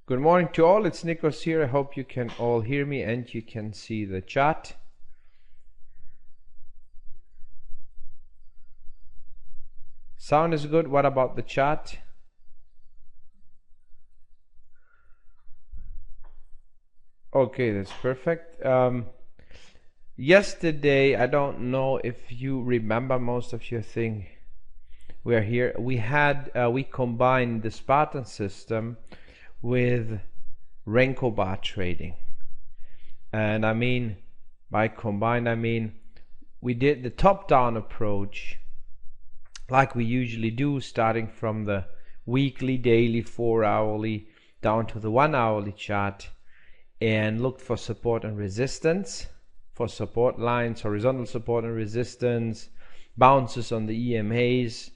Good morning to all, it's Nikos here. I hope you can all hear me and you can see the chat. Sound is good. What about the chat? Okay, that's perfect. Yesterday, I don't know if you remember, most of your thing we're here. We combined the Spartan system with Renko bar trading. And I mean, by combined, I mean we did the top-down approach like we usually do, starting from the weekly, daily, 4-hourly down to the 1-hourly chart, and looked for support and resistance, for support lines, horizontal support and resistance, bounces on the EMAs,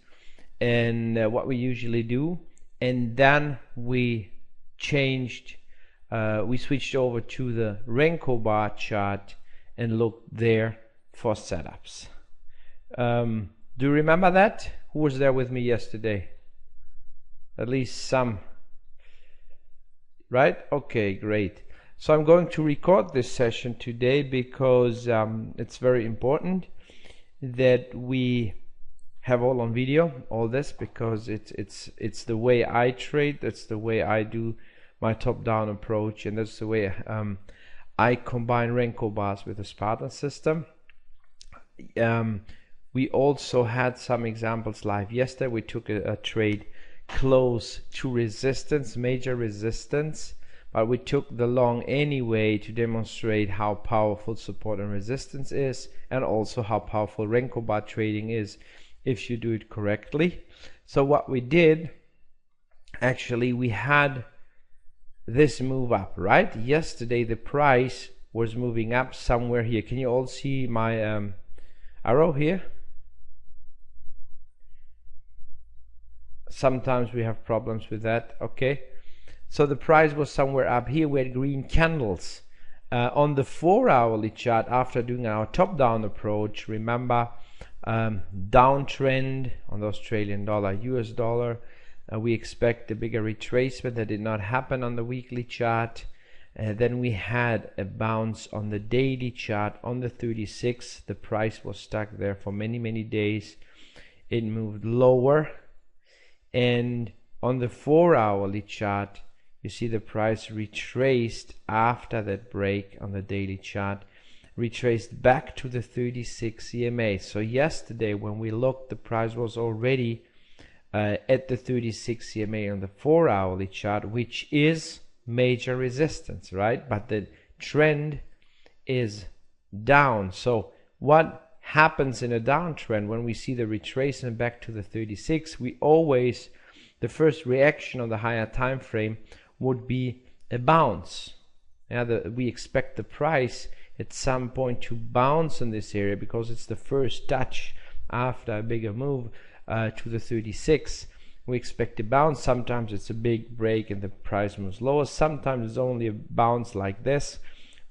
and what we usually do. And then we switched over to the Renko bar chart and looked there for setups. Do you remember that? Who was there with me yesterday? At least some, right? Okay, great. So I'm going to record this session today because it's very important that we have all on video, all this, because it's the way I trade, that's the way I do my top-down approach, and that's the way I combine Renko bars with the Spartan system. We also had some examples live yesterday. We took a trade close to resistance, major resistance, but we took the long anyway to demonstrate how powerful support and resistance is, and also how powerful Renko bar trading is if you do it correctly. So what we did, actually, we had this move up, right? Yesterday the price was moving up somewhere here. Can you all see my arrow here? Sometimes we have problems with that. Okay, so the price was somewhere up here. We had green candles on the 4-hourly chart. After doing our top-down approach, remember, downtrend on the Australian dollar, US dollar, we expect a bigger retracement. That did not happen on the weekly chart. Then we had a bounce on the daily chart on the 36. The price was stuck there for many days. It moved lower, and on the 4-hourly chart you see the price retraced after that break on the daily chart, retraced back to the 36 EMA. So yesterday when we looked, the price was already at the 36 EMA on the 4-hourly chart, which is major resistance, right? But the trend is down. So what happens in a downtrend when we see the retracement back to the 36? We always, the first reaction on the higher time frame would be a bounce. We expect the price at some point to bounce in this area because it's the first touch after a bigger move to the 36. We expect a bounce. Sometimes it's a big break and the price moves lower. Sometimes it's only a bounce like this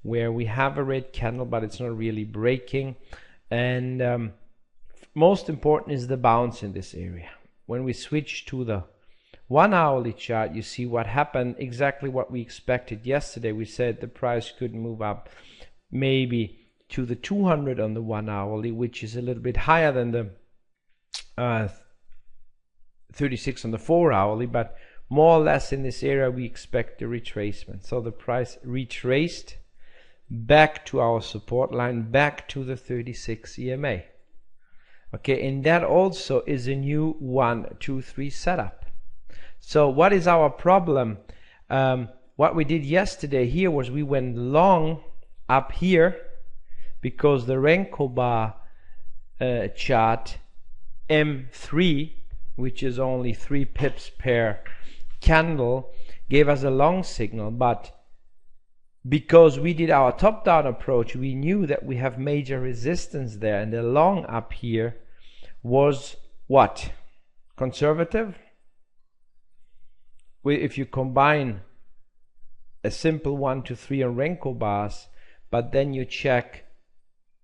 where we have a red candle but it's not really breaking. And most important is the bounce in this area. When we switch to the 1-hourly chart, you see what happened, exactly what we expected yesterday. We said the price could move up maybe to the 200 on the 1-hourly, which is a little bit higher than the 36 on the 4-hourly, but more or less in this area we expect a retracement. So the price retraced back to our support line, back to the 36 EMA. Okay, and that also is a new 1, 2, 3 setup. So what is our problem? What we did yesterday here was we went long up here because the Renko bar chart M3, which is only 3 pips per candle, gave us a long signal. But because we did our top-down approach, we knew that we have major resistance there, and the long up here was what? Conservative. If you combine a simple 1 to 3 on Renko bars, but then you check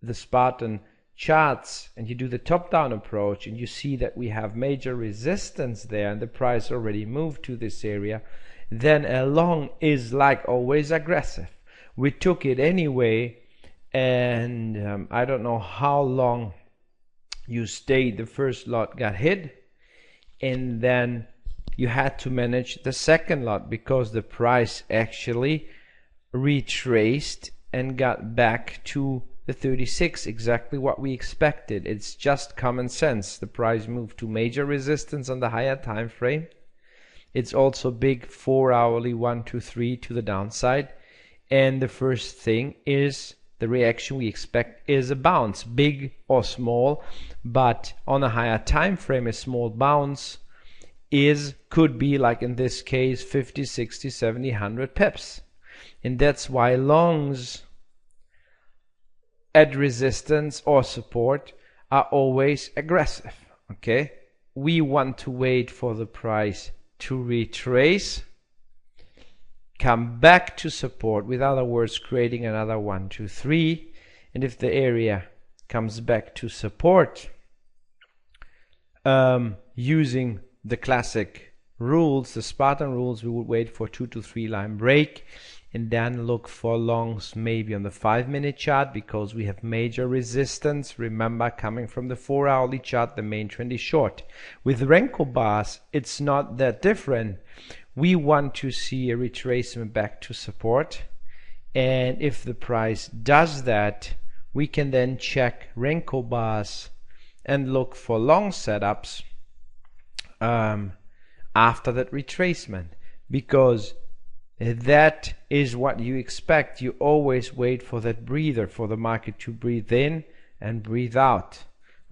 the Spartan charts and you do the top-down approach and you see that we have major resistance there and the price already moved to this area, then a long is like always aggressive. We took it anyway, and I don't know how long you stayed. The first lot got hit, and then you had to manage the second lot because the price actually retraced and got back to the 36, exactly what we expected. It's just common sense. The price moved to major resistance on the higher time frame. It's also big 4 hourly 1, 2, 3 to the downside, and the first thing is the reaction we expect is a bounce, big or small, but on a higher time frame a small bounce could be, like in this case, 50, 60, 70, 100 pips. And that's why longs at resistance or support are always aggressive. Okay, we want to wait for the price to retrace, come back to support, with other words creating another 1, 2, 3, and if the area comes back to support, using the classic rules, the Spartan rules, we would wait for 2 to 3 line break and then look for longs maybe on the 5-minute chart, because we have major resistance, remember, coming from the 4 hourly chart. The main trend is short. With Renko bars it's not that different. We want to see a retracement back to support, and if the price does that, we can then check Renko bars and look for long setups after that retracement, because that is what you expect. You always wait for that breather, for the market to breathe in and breathe out.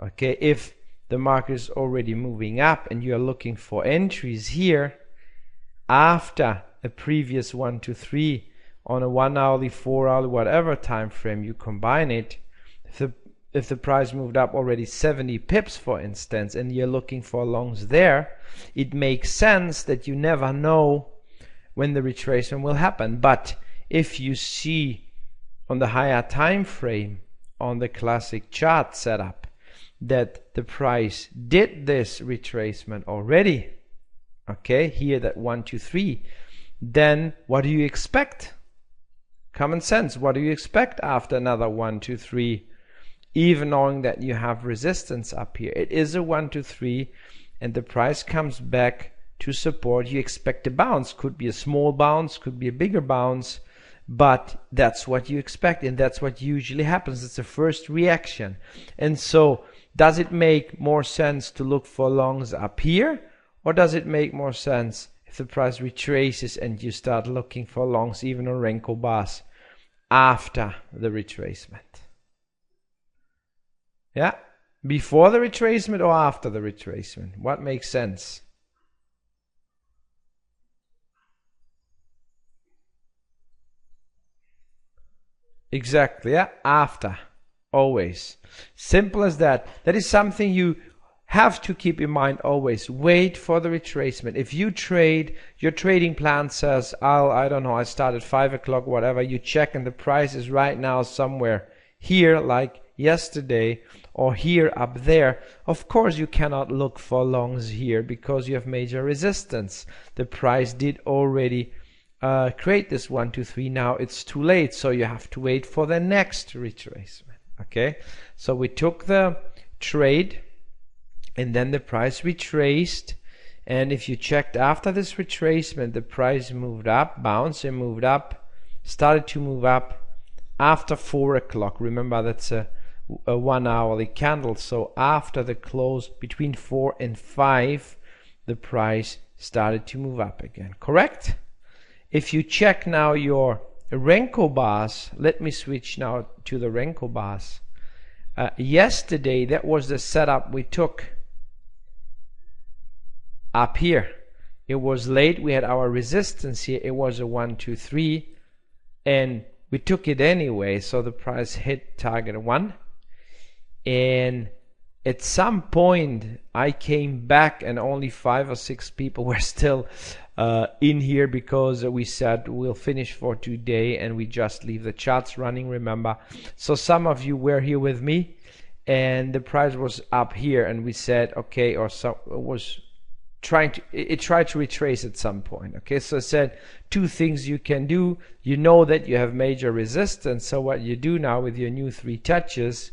Okay, if the market is already moving up and you are looking for entries here after a previous 1 to 3 on a 1 hourly, 4 hourly, whatever time frame you combine it, if the price moved up already 70 pips, for instance, and you're looking for longs there, it makes sense that you never know when the retracement will happen. But if you see on the higher time frame on the classic chart setup that the price did this retracement already, okay, here that 1, 2, 3, then what do you expect? Common sense, what do you expect after another 1, 2, 3? Even knowing that you have resistance up here, it is a 1, 2, 3, and the price comes back to support, you expect a bounce. Could be a small bounce, could be a bigger bounce, but that's what you expect, and that's what usually happens. It's the first reaction. And so does it make more sense to look for longs up here, or does it make more sense if the price retraces and you start looking for longs even on Renko bars after the retracement? Yeah, before the retracement or after the retracement? What makes sense? Exactly, yeah, after, always. Simple as that. That is something you have to keep in mind always. Wait for the retracement. If you trade, your trading plan says, I don't know, I start at 5 o'clock, whatever, you check and the price is right now somewhere here, like yesterday, or here up there. Of course you cannot look for longs here because you have major resistance. The price did already create this 1, 2, 3. Now it's too late, so you have to wait for the next retracement. Okay, so we took the trade and then the price retraced, and if you checked after this retracement, the price moved up, bounced and moved up, started to move up after 4 o'clock. Remember, that's a 1 hourly candle, so after the close between 4 and 5 the price started to move up again. Correct? If you check now your Renko bars, let me switch now to the Renko bars. Yesterday that was the setup we took up here. It was late, we had our resistance here, it was a 1, 2, 3, and we took it anyway, so the price hit target 1, and at some point I came back and only 5 or 6 people were still in here, because we said we'll finish for today and we just leave the charts running, remember. So some of you were here with me and the price was up here and we said okay, or so it was it tried to retrace at some point. Okay, so I said two things you can do. You know that you have major resistance, so what you do now with your new 3 touches,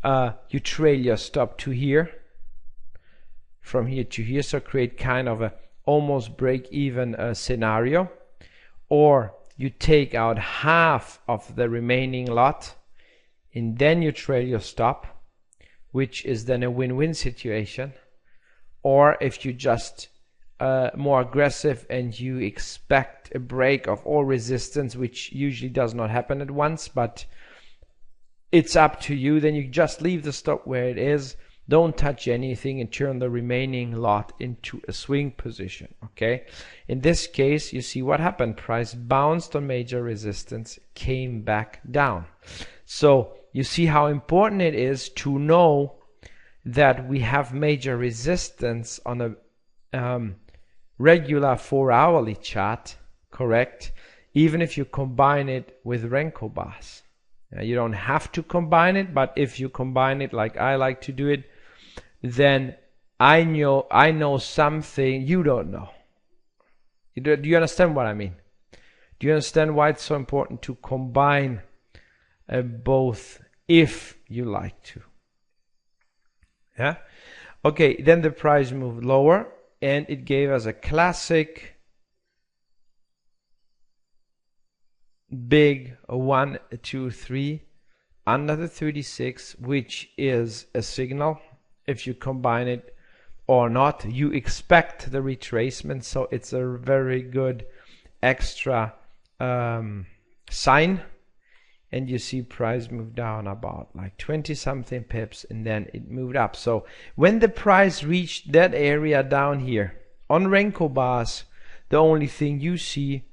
you trail your stop to here, from here to here, so create kind of a almost break-even scenario, or you take out half of the remaining lot and then you trail your stop, which is then a win-win situation. Or if you just more aggressive and you expect a break of all resistance, which usually does not happen at once, but it's up to you, then you just leave the stop where it is, don't touch anything, and turn the remaining lot into a swing position. Okay, in this case you see what happened. Price bounced on major resistance, came back down. So you see how important it is to know that we have major resistance on a regular 4-hourly chart, correct? Even if you combine it with Renko bars. You don't have to combine it, but if you combine it like I like to do it, then I know something you don't know. Do you understand what I mean? Do you understand why it's so important to combine both if you like to? Yeah. Okay, then the price moved lower and it gave us a classic big 1, 2, 3 under the 36, which is a signal. If you combine it or not, you expect the retracement, so it's a very good extra sign. And you see price move down about like 20 something pips, and then it moved up. So when the price reached that area down here on Renko bars, the only thing you see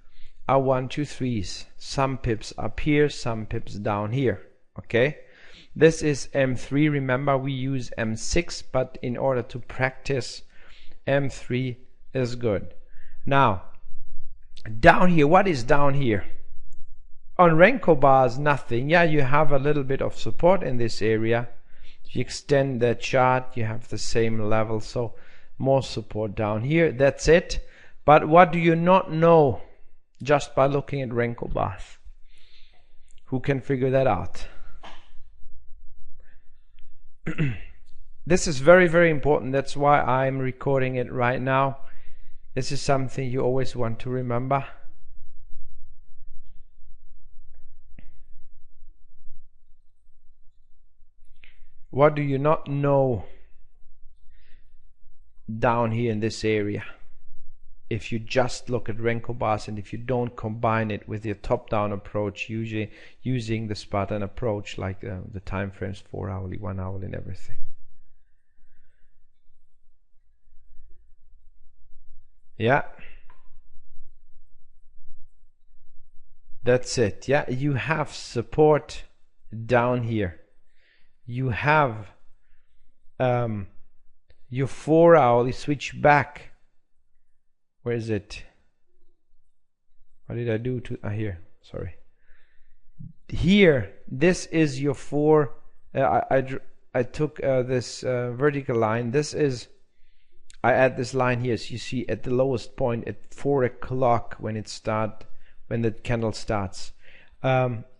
are 1, 2, 3s, some pips up here, some pips down here. Okay, this is M3. Remember, we use M6, but in order to practice, M3 is good. Now down here, what is down here? On Renko bars, nothing. Yeah, you have a little bit of support in this area. If you extend the chart, you have the same level, so more support down here. That's it. But what do you not know just by looking at Renko bars? Who can figure that out? This is very, very important. That's why I'm recording it right now. This is something you always want to remember. What do you not know down here in this area? If you just look at Renko bars and if you don't combine it with your top-down approach, usually using the Spartan approach, like the time frames 4-hourly, 1-hourly, and everything. Yeah, that's it. Yeah, you have support down here. You have your 4-hourly switch back. Where is it? What did I do to here? Sorry. Here, this is your 4. I took this vertical line. This is, I add this line here, so you see at the lowest point at 4 o'clock when the candle starts.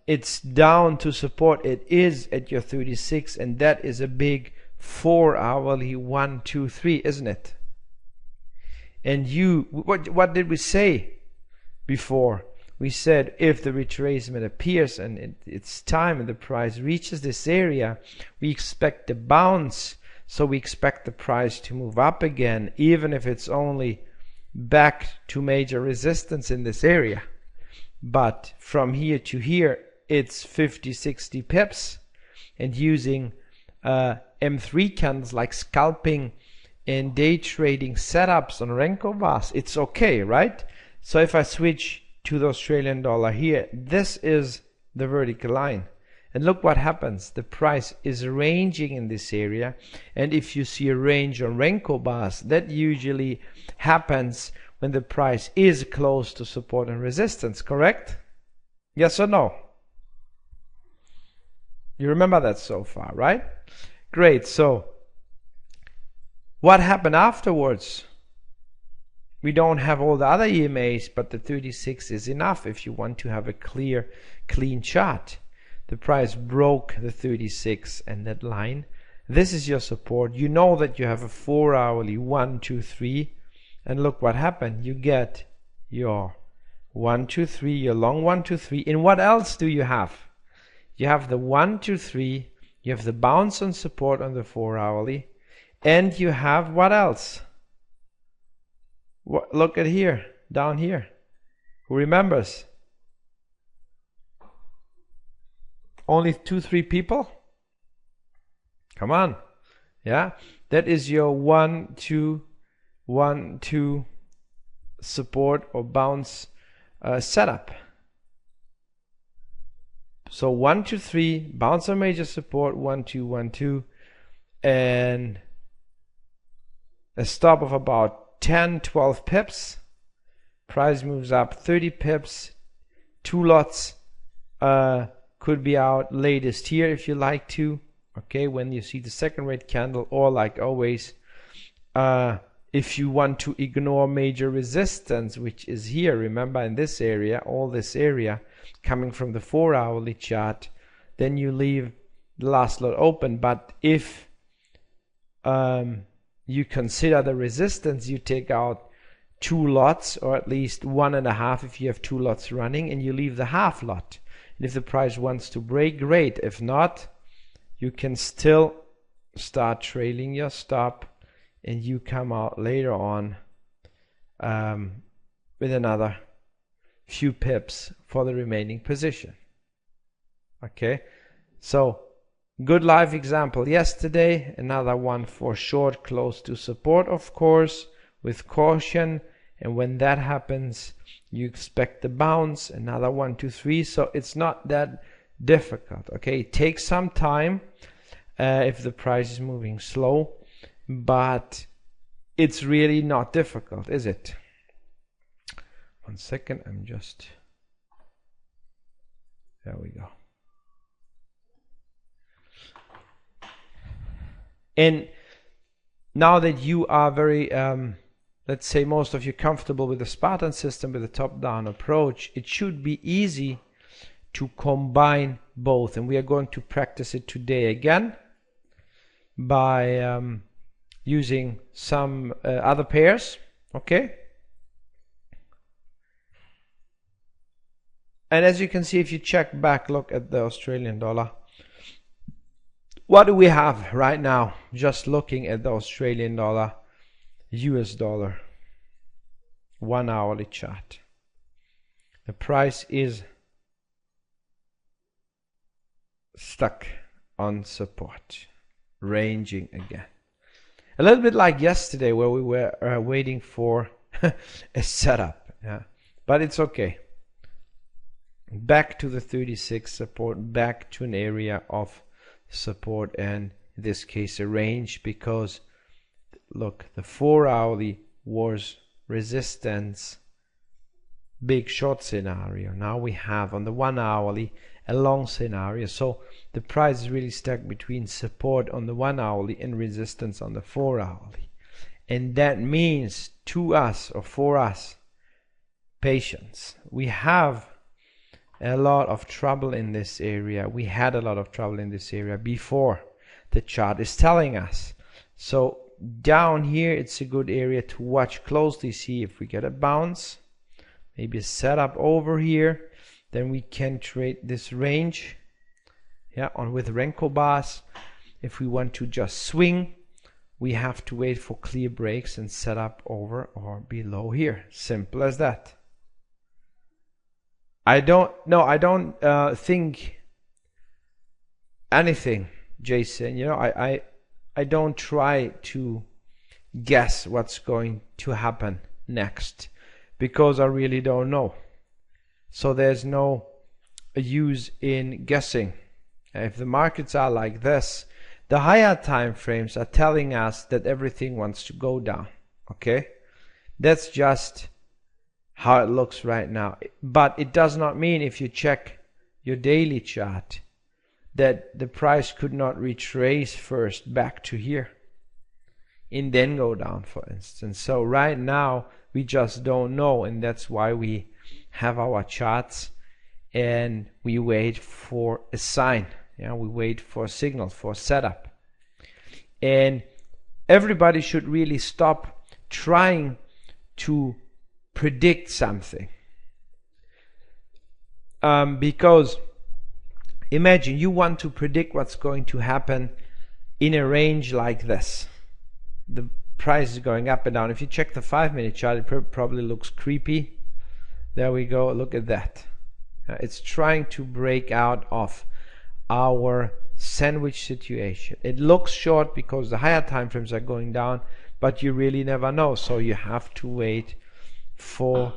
It's down to support. It is at your 36, and that is a big 4-hourly 1, 2, 3, isn't it? And what did we say before? We said if the retracement appears and it's time and the price reaches this area, we expect a bounce. So we expect the price to move up again, even if it's only back to major resistance in this area. But from here to here, it's 50, 60 pips. And using M3 candles like scalping and day trading setups on Renko bars, it's okay, right? So if I switch to the Australian dollar here, this is the vertical line. And look what happens. The price is ranging in this area. And if you see a range on Renko bars, that usually happens when the price is close to support and resistance, correct? Yes or no? You remember that so far, right? Great. So what happened afterwards? we don't have all the other EMAs, but the 36 is enough if you want to have a clear, clean chart. The price broke the 36 and that line. This is your support. You know that you have a 4 hourly 1, 2, 3, and look what happened. You get your 1, 2, 3, your long 1, 2, 3. And what else do you have? You have the 1, 2, 3. You have the bounce on support on the 4 hourly, and you have what else? Look at here, down here. Who remembers? Only 2, 3 people? Come on. Yeah, that is your 1, 2, 1, 2 support or bounce setup. So 1, 2, 3, bounce on major support, 1, 2, 1, 2, and a stop of about 10, 12 pips. Price moves up 30 pips. 2 lots could be out latest here if you like to. Okay, when you see the second red candle, or like always, if you want to ignore major resistance, which is here, remember in this area, all this area coming from the 4 hourly chart, then you leave the last lot open. But if you consider the resistance, you take out 2 lots, or at least 1.5 if you have 2 lots running, and you leave the half lot. And if the price wants to break, great. If not, you can still start trailing your stop, and you come out later on with another few pips for the remaining position. Okay, so good live example yesterday. Another one for short close to support, of course, with caution. And when that happens, you expect the bounce. Another 1, 2, 3. So it's not that difficult. Okay, it takes some time if the price is moving slow, but it's really not difficult, is it? 1 second, I'm just, there we go. And now that you are very, let's say most of you comfortable with the Spartan system, with the top-down approach, it should be easy to combine both. And we are going to practice it today again by using some other pairs. Okay. And as you can see, if you check back, look at the Australian dollar. What do we have right now? Just looking at the Australian dollar, US dollar, 1 hourly chart. The price is stuck on support, ranging again. A little bit like yesterday where we were waiting for a setup. Yeah. But it's okay. Back to the 36 support, back to an area of support, and in this case a range, because look, the 4 hourly was resistance, big short scenario. Now we have on the 1 hourly a long scenario. So the price is really stuck between support on the 1 hourly and resistance on the 4 hourly. And that means to us, or for us, patience. We have a lot of trouble in this area. We had a lot of trouble in this area before the chart is telling us. So down here, it's a good area to watch closely, see if we get a bounce, maybe a setup over here. Then we can trade this range, yeah, on with Renko bars. If we want to just swing, we have to wait for clear breaks and set up over or below here. Simple as that. I don't think anything, Jason. You know, I don't try to guess what's going to happen next, because I really don't know. So there's no use in guessing. If the markets are like this, the higher time frames are telling us that everything wants to go down. Okay, that's just how it looks right now. But it does not mean, if you check your daily chart, that the price could not retrace first back to here. and then go down, for instance. So right now we just don't know, and that's why we have our charts and we wait for a sign. Yeah, we wait for a signal, for a setup. And everybody should really stop trying to predict something, because imagine you want to predict what's going to happen in a range like this. The price is going up and down. If you check the 5-minute chart, it probably looks creepy. There we go, look at that. It's trying to break out of our sandwich situation. It looks short because the higher time frames are going down, but you really never know, so you have to wait for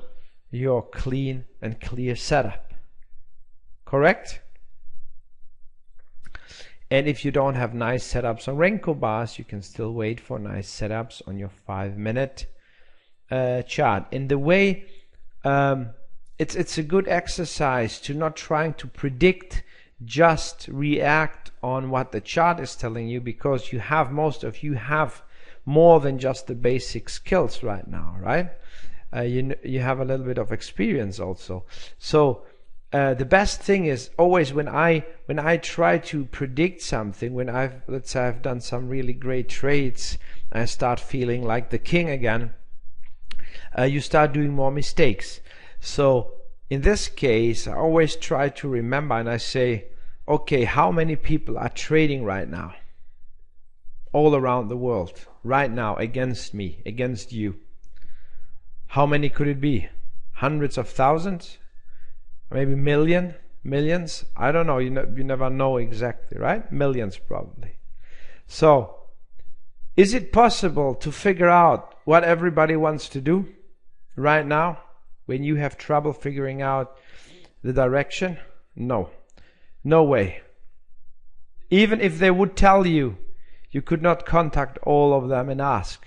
your clean and clear setup. Correct? And if you don't have nice setups on Renko bars, you can still wait for nice setups on your 5-minute chart. In the way, it's a good exercise to not trying to predict, just react on what the chart is telling you, because you have, most of you have more than just the basic skills right now, right? You have a little bit of experience also. So the best thing is always when I try to predict something, when let's say I've done some really great trades, I start feeling like the king again, you start doing more mistakes. So in this case, I always try to remember, and I say, okay, how many people are trading right now all around the world right now against me, against you? How many could it be? Hundreds of thousands? Maybe millions? I don't know. You never know exactly, right? Millions probably. So is it possible to figure out what everybody wants to do right now when you have trouble figuring out the direction? No way. Even if they would tell you, you could not contact all of them and ask.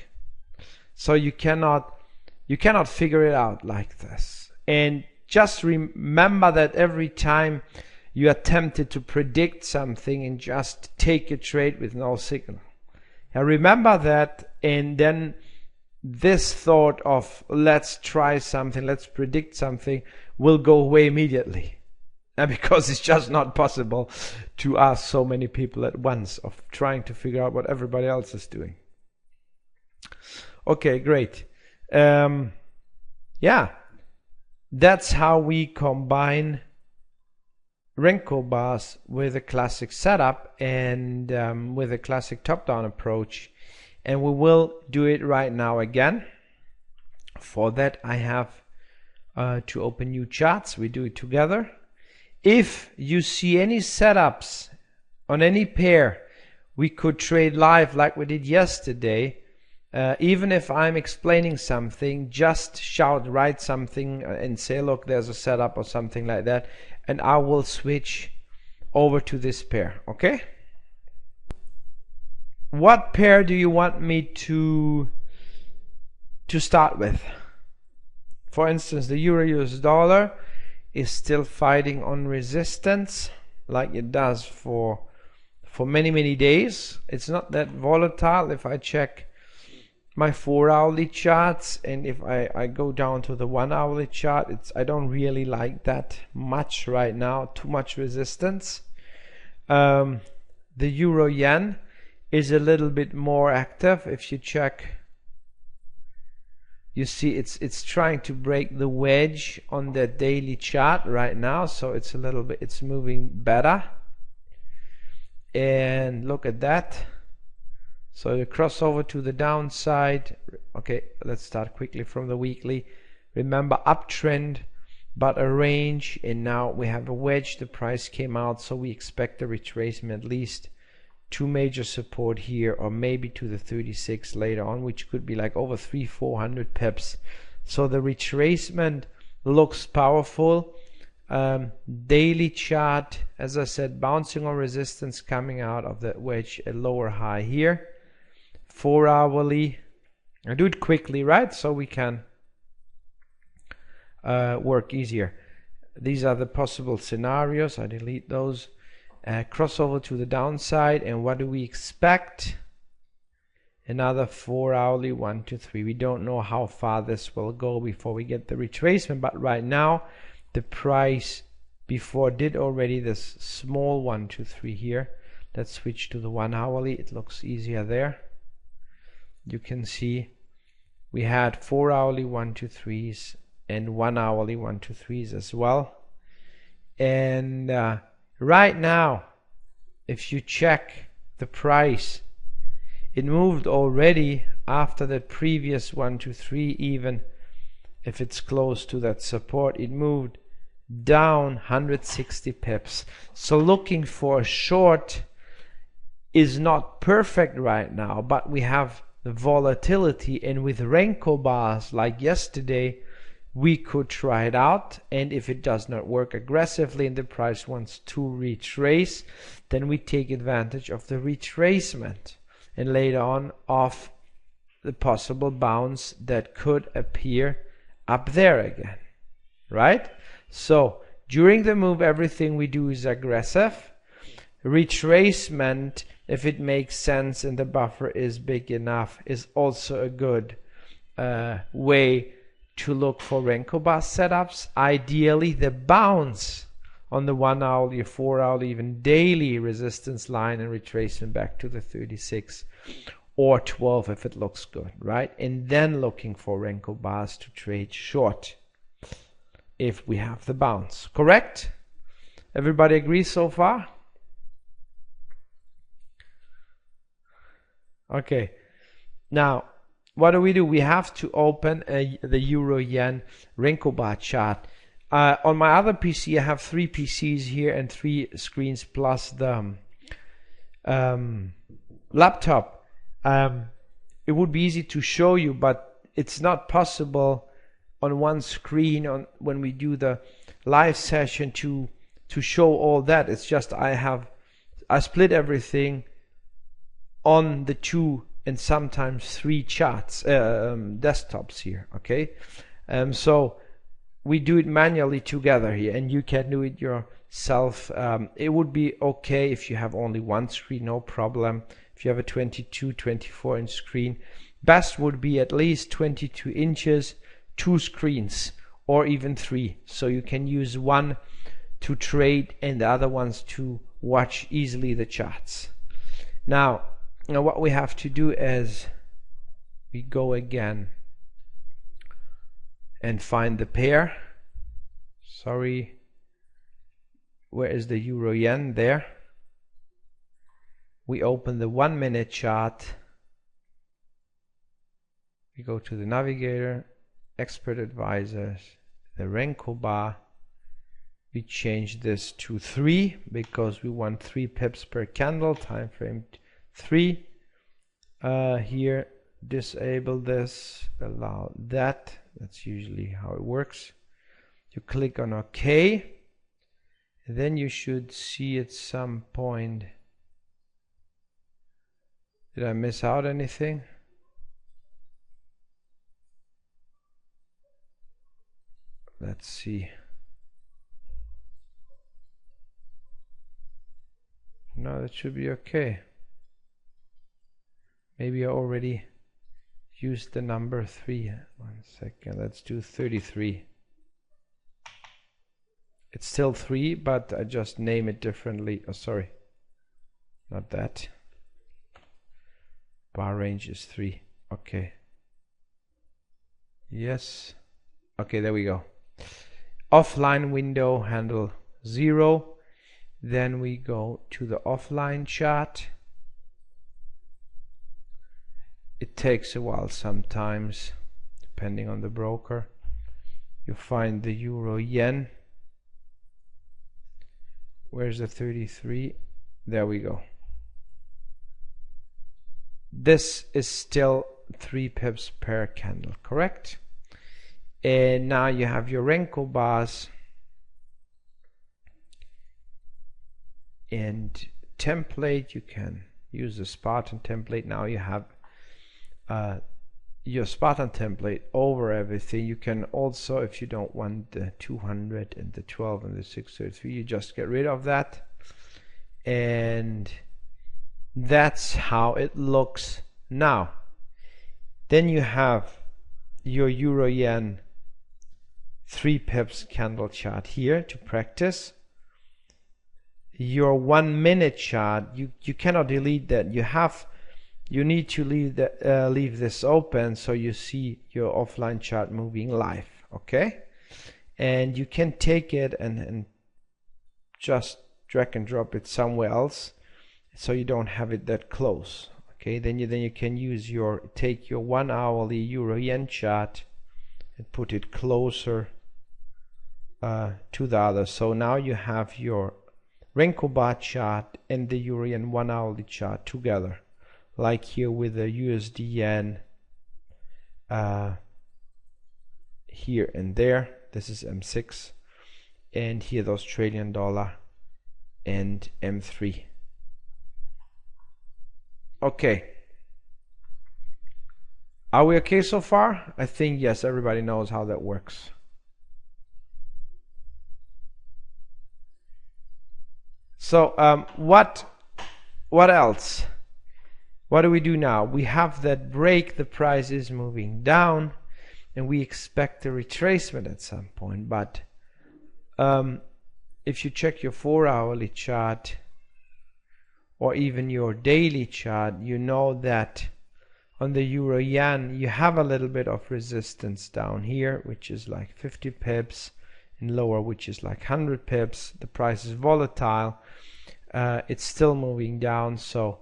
So you cannot figure it out like this. And just remember that every time you are tempted to predict something and just take a trade with no signal. Now remember that, and then this thought of let's try something, let's predict something, will go away immediately. And because it's just not possible to ask so many people at once of trying to figure out what everybody else is doing. Okay, great. Yeah, that's how we combine Renko bars with a classic setup and with a classic top-down approach. And we will do it right now again. For that I have to open new charts. We do it together. If you see any setups on any pair, we could trade live like we did yesterday. Even if I'm explaining something, just shout, write something and say, look, there's a setup or something like that, and I will switch over to this pair. Okay? What pair do you want me to start with? For instance, the Euro-US dollar is still fighting on resistance like it does for many days. It's not that volatile. If I check my 4-hourly charts and if I go down to the 1-hourly chart, I don't really like that much right now. Too much resistance. The Euro-Yen is a little bit more active. If you check, you see it's trying to break the wedge on the daily chart right now, so it's it's moving better. And look at that. So you cross over to the downside. Okay, let's start quickly from the weekly. Remember, uptrend but a range, and now we have a wedge. The price came out, so we expect a retracement, at least 2 major support here, or maybe to the 36 later on, which could be like over 300-400 pips. So the retracement looks powerful. Daily chart, as I said, bouncing on resistance, coming out of that wedge, a lower high here. 4-hourly, I do it quickly, right, so we can work easier. These are the possible scenarios. I delete those. Crossover to the downside, and what do we expect? another 4 hourly 1 to 3. We don't know how far this will go before we get the retracement, but right now the price before did already this small 1 to 3 here. Let's switch to the 1 hourly. It looks easier there. You can see we had 4 hourly 1 to 3s and 1 hourly 1 to 3s as well. And right now, if you check the price, it moved already after the previous 1 to 3, even if it's close to that support, it moved down 160 pips. So looking for a short is not perfect right now, but we have the volatility, and with Renko bars like yesterday, we could try it out, and if it does not work aggressively and the price wants to retrace, then we take advantage of the retracement and later on of the possible bounce that could appear up there again, right? So during the move, everything we do is aggressive. Retracement, if it makes sense and the buffer is big enough, is also a good way to look for Renko bar setups. Ideally, the bounce on the 1 hourly, 4 hourly, even daily resistance line and retracement back to the 36 or 12 if it looks good, right? And then looking for Renko bars to trade short if we have the bounce. Correct? Everybody agrees so far? Okay. Now, what do? We have to open the Euro-Yen Renko bar chart. On my other PC, I have 3 PCs here and 3 screens plus the laptop. It would be easy to show you, but it's not possible on one screen when we do the live session to show all that. It's just I split everything on the 2 and sometimes 3 charts desktops here. Okay, so we do it manually together here, and you can do it yourself. It would be okay if you have only one screen, no problem. If you have a 22, 24 inch screen, best would be at least 22 inches, 2 screens, or even 3. So you can use one to trade and the other ones to watch easily the charts. Now what we have to do is we go again and find the pair. Sorry, where is the Euro Yen? There. We open the 1 minute chart. We go to the navigator, expert advisors, the Renko bar. We change this to 3 because we want 3 pips per candle, time frame 3. Here, disable this, allow that. That's usually how it works. You click on OK, then you should see at some point. Did I miss out anything? Let's see. No, that should be okay. Maybe I already used the number 3. 1 second, let's do 33. It's still 3, but I just name it differently. Oh, sorry, not that. Bar range is 3. Okay. Yes. Okay, there we go. Offline window, handle 0. Then we go to the offline chart. It takes a while sometimes, depending on the broker. You find the Euro Yen. Where's the 33? There we go. This is still 3 pips per candle, correct? And now you have your Renko bars and template. You can use the Spartan template. Now you have your Spartan template over everything. You can also, if you don't want the 200 and the 12 and the 633, you just get rid of that. And that's how it looks now. Then you have your euro yen 3 pips candle chart here to practice. Your 1 minute chart, you cannot delete that. You need to leave this open so you see your offline chart moving live. Okay, and you can take it and just drag and drop it somewhere else so you don't have it that close. Okay, then you can take your 1 hourly euro yen chart and put it closer to the other. So now you have your Renko bar chart and the euro yen 1 hourly chart together, like here with the USD yen here and there. This is M6, and here the Australian dollar and M3. Okay, are we okay so far? I think yes, everybody knows how that works. So what else? What do we do now? We have that break, the price is moving down, and we expect a retracement at some point. But if you check your 4 hourly chart or even your daily chart, you know that on the euro yen you have a little bit of resistance down here, which is like 50 pips, and lower, which is like 100 pips. The price is volatile. It's still moving down, so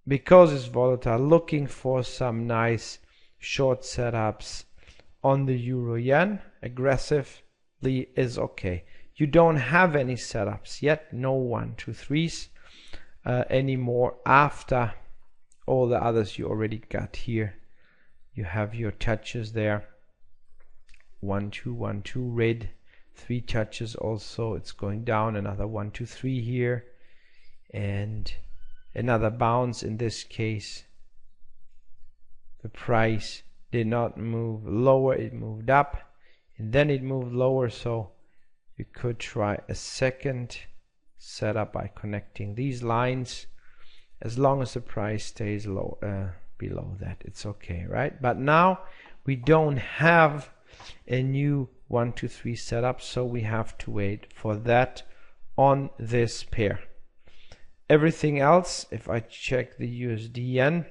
because it's volatile, looking for some nice short setups on the euro yen aggressively is okay. You don't have any setups yet, no 1, 2, 3s anymore after all the others you already got here. You have your touches there, 1, 2, 1, 2 red, 3 touches also. It's going down, another 1, 2, 3 here, and another bounce. In this case the price did not move lower, it moved up and then it moved lower. So you could try a second setup by connecting these lines. As long as the price stays low below that, it's okay, right? But now we don't have a new 1, 2, 3 setup, so we have to wait for that on this pair. Everything else, if I check the USD yen,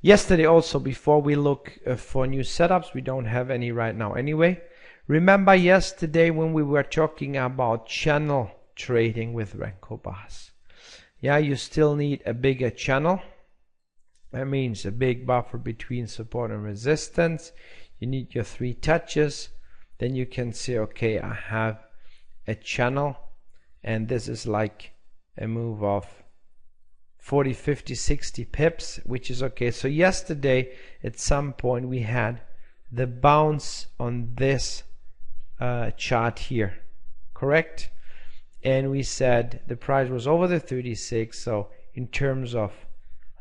yesterday also, before we look for new setups, we don't have any right now anyway. Remember yesterday when we were talking about channel trading with Renko bars? Yeah, you still need a bigger channel. That means a big buffer between support and resistance. You need your 3 touches. Then you can say, okay, I have a channel, and this is like a move of 40, 50, 60 pips, which is okay. So yesterday at some point we had the bounce on this chart here, correct? And we said the price was over the 36. So in terms of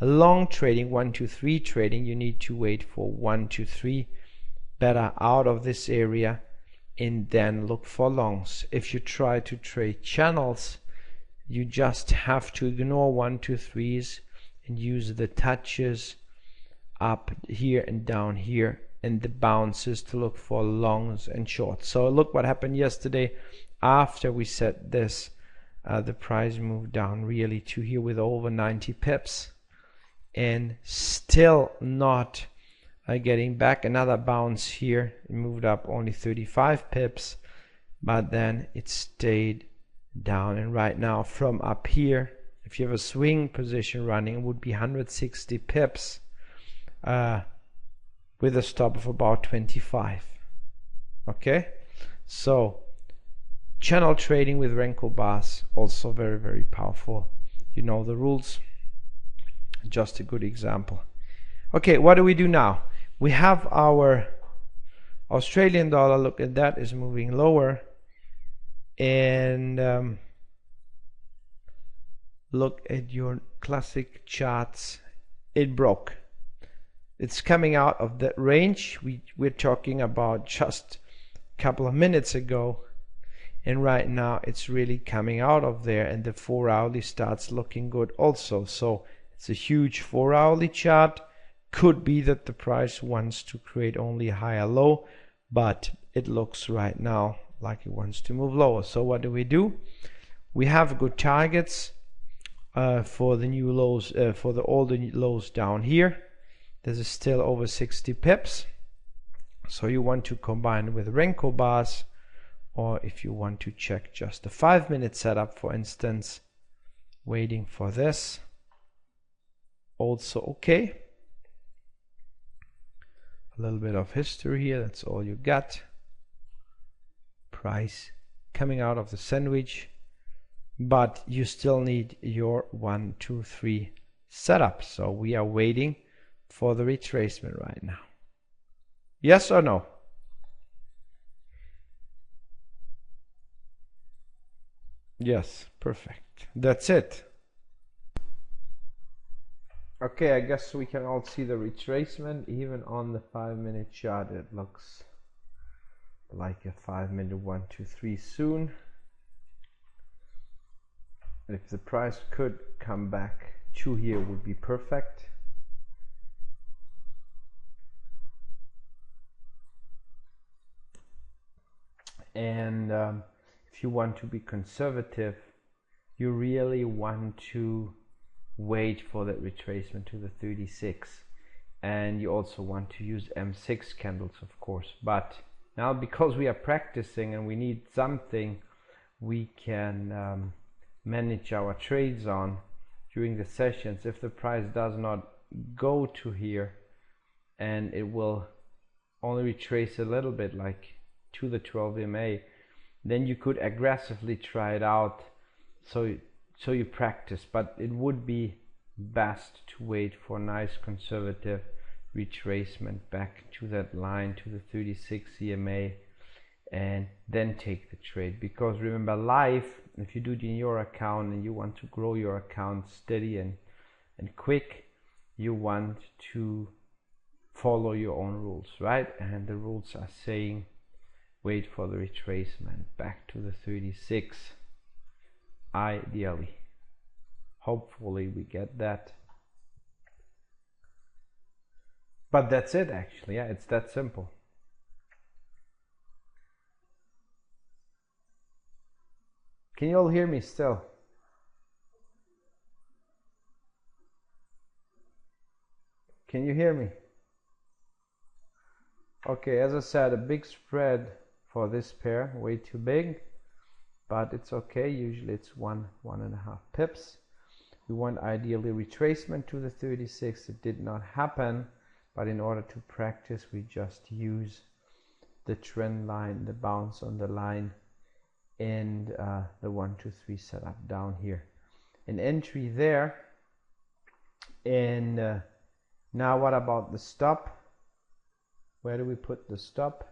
long trading, 1, 2, 3 trading, you need to wait for 1, 2, 3 better out of this area and then look for longs. If you try to trade channels, you just have to ignore 1, 2, 3s and use the touches up here and down here and the bounces to look for longs and shorts. So look what happened yesterday. After we set this, the price moved down really to here with over 90 pips and still not getting back. Another bounce here, it moved up only 35 pips, but then it stayed down. And right now from up here, if you have a swing position running, it would be 160 pips with a stop of about 25. Okay, so channel trading with Renko bars, also very, very powerful. You know the rules. Just a good example. Okay, what do we do now? We have our Australian dollar. Look at that, is moving lower. And look at your classic charts. It broke. It's coming out of that range we're talking about just a couple of minutes ago. And right now it's really coming out of there, and the 4 hourly starts looking good also. So it's a huge 4 hourly chart Could be that the price wants to create only a higher low, but it looks right now like it wants to move lower. So what do? We have good targets for the new lows, for all the lows down here. This is still over 60 pips. So you want to combine with Renko bars, or if you want to check just a 5-minute setup, for instance, waiting for this, also okay. A little bit of history here, that's all you got. Price coming out of the sandwich, but you still need your 1, 2, 3 setup. So we are waiting for the retracement right now. Yes or no? Yes, perfect. That's it. Okay, I guess we can all see the retracement. Even on the 5-minute chart, it looks like a 5-minute 1, 2, 3 soon. If the price could come back to here, would be perfect. And if you want to be conservative, you really want to wait for that retracement to the 36, and you also want to use M6 candles, of course. But now, because we are practicing and we need something we can manage our trades on during the sessions, if the price does not go to here and it will only retrace a little bit, like to the 12 EMA, then you could aggressively try it out, so you practice. But it would be best to wait for a nice conservative retracement back to that line, to the 36 EMA, and then take the trade. Because remember, live, if you do it in your account and you want to grow your account steady and quick, you want to follow your own rules, right? And the rules are saying wait for the retracement back to the 36, ideally. Hopefully we get that. But that's it, actually. Yeah, it's that simple. Can you all hear me still? Can you hear me? Okay, as I said, a big spread for this pair, way too big, but it's okay. Usually it's 1.5 pips. We want ideally retracement to the 36. It did not happen, but in order to practice, we just use the trend line, the bounce on the line, and the 1, 2, 3 setup down here. An entry there. And now what about the stop? Where do we put the stop?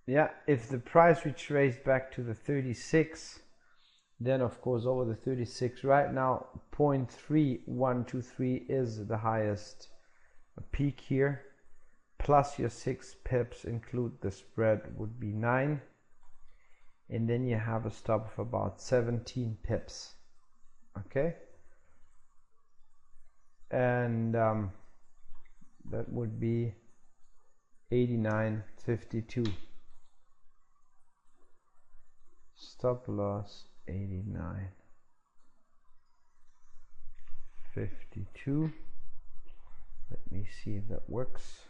Yeah, if the price retraced back to the 36, then of course over the 36 right now, 0.3123 is the highest peak here, plus your 6 pips, include the spread, would be 9, and then you have a stop of about 17 pips. Okay, and that would be 89.52. Stop loss 89.52. Let me see if that works.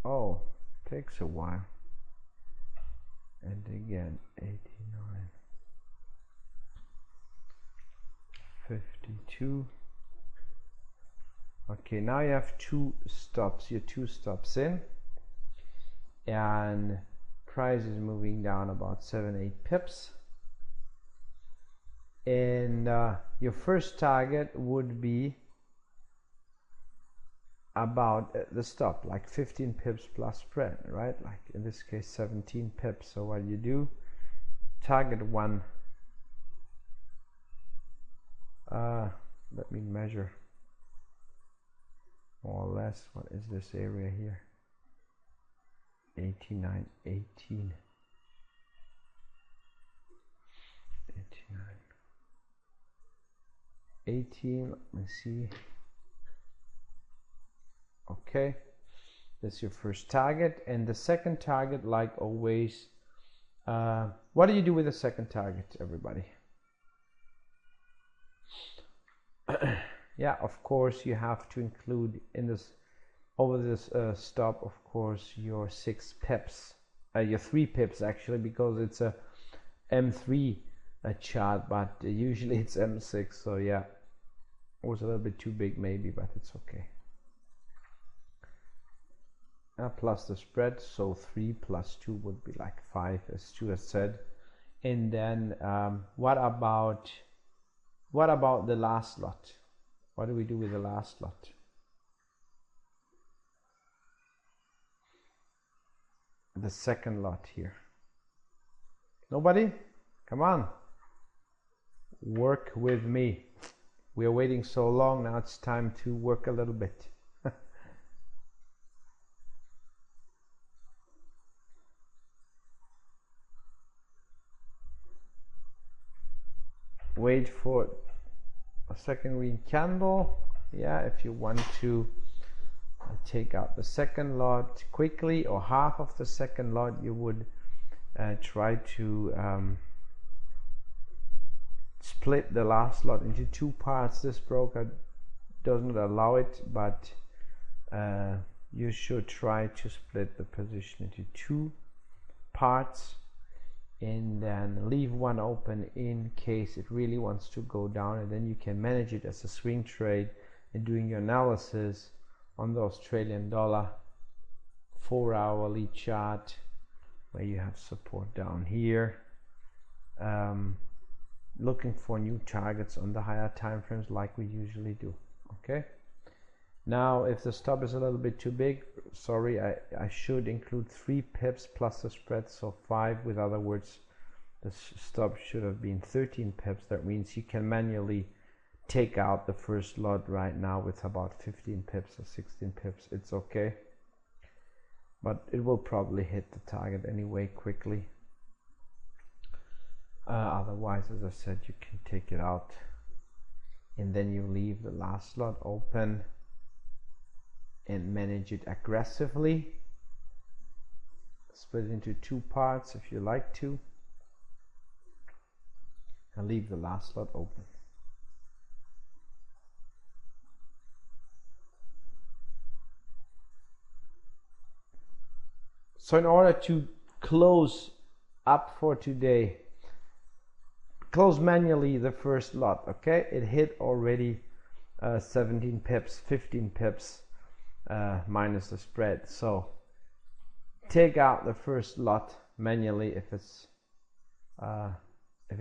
Oh, takes a while. And again, 89.52. Okay, now you have two stops. Your two stops in, and price is moving down about 7-8 pips. And your first target would be about the stop, like 15 pips plus spread, right? Like in this case 17 pips. So what you do, target one, let me measure more or less, what is this area here? 89.18. 18, let me see. Okay, that's your first target. And the second target, like always, what do you do with the second target, everybody? Yeah, of course you have to include in this, over this stop, of course, your 6 pips, your 3 pips actually, because it's a M3 chart, but usually it's M6. So yeah, it was a little bit too big maybe, but it's okay. Plus the spread, so 3 plus 2 would be like 5, as Stuart said. And then what about the last lot? What do we do with the last lot? The second lot here. Nobody? Come on. Work with me. We are waiting so long, now it's time to work a little bit. Wait for a second green candle. Yeah, if you want to take out the second lot quickly, or half of the second lot, you would try to split the last lot into 2 parts. This broker doesn't allow it, but you should try to split the position into 2 parts, and then leave one open in case it really wants to go down, and then you can manage it as a swing trade and doing your analysis on the Australian dollar 4-hourly chart, where you have support down here, looking for new targets on the higher time frames like we usually do. Okay, now if the stop is a little bit too big, sorry, I should include 3 pips plus the spread, so 5. With other words, the stop should have been 13 pips. That means you can manually take out the first lot right now with about 15 pips or 16 pips. It's okay, but it will probably hit the target anyway quickly. Otherwise, as I said, you can take it out, and then you leave the last lot open and manage it aggressively. Split it into 2 parts if you like to, and leave the last lot open. So in order to close up for today, close manually the first lot. Okay, it hit already 17 pips, 15 pips minus the spread. So take out the first lot manually if it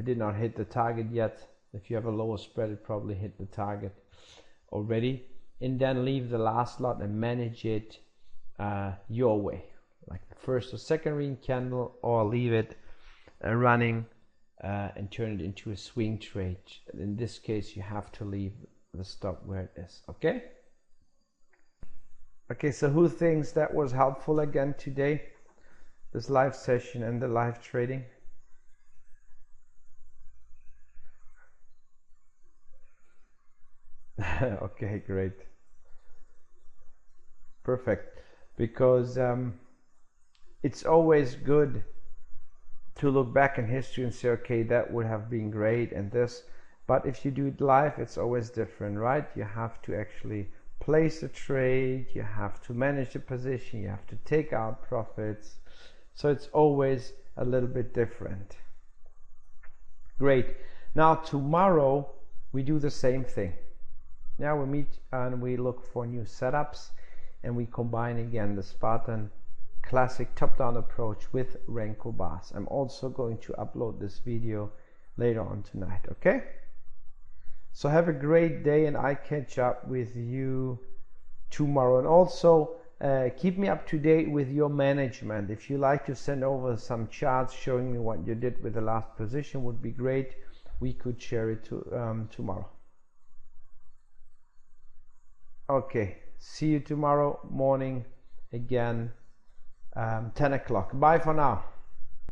did not hit the target yet. If you have a lower spread, it probably hit the target already, and then leave the last lot and manage it your way, like the first or second green candle, or leave it running and turn it into a swing trade. In this case, you have to leave the stop where it is. Okay, so who thinks that was helpful again today, this live session and the live trading? Okay, great, perfect, because it's always good to look back in history and say, okay, that would have been great and this, but if you do it live, it's always different, right? You have to actually place a trade, you have to manage the position, you have to take out profits, so it's always a little bit different. Great. Now tomorrow we do the same thing. Now we meet and we look for new setups, and we combine again the Spartan classic top-down approach with Renko bars. I'm also going to upload this video later on tonight. Okay, so have a great day, and I catch up with you tomorrow. And also keep me up to date with your management. If you like to send over some charts showing me what you did with the last position, would be great. We could share it tomorrow. Okay, see you tomorrow morning again, 10 o'clock. Bye for now.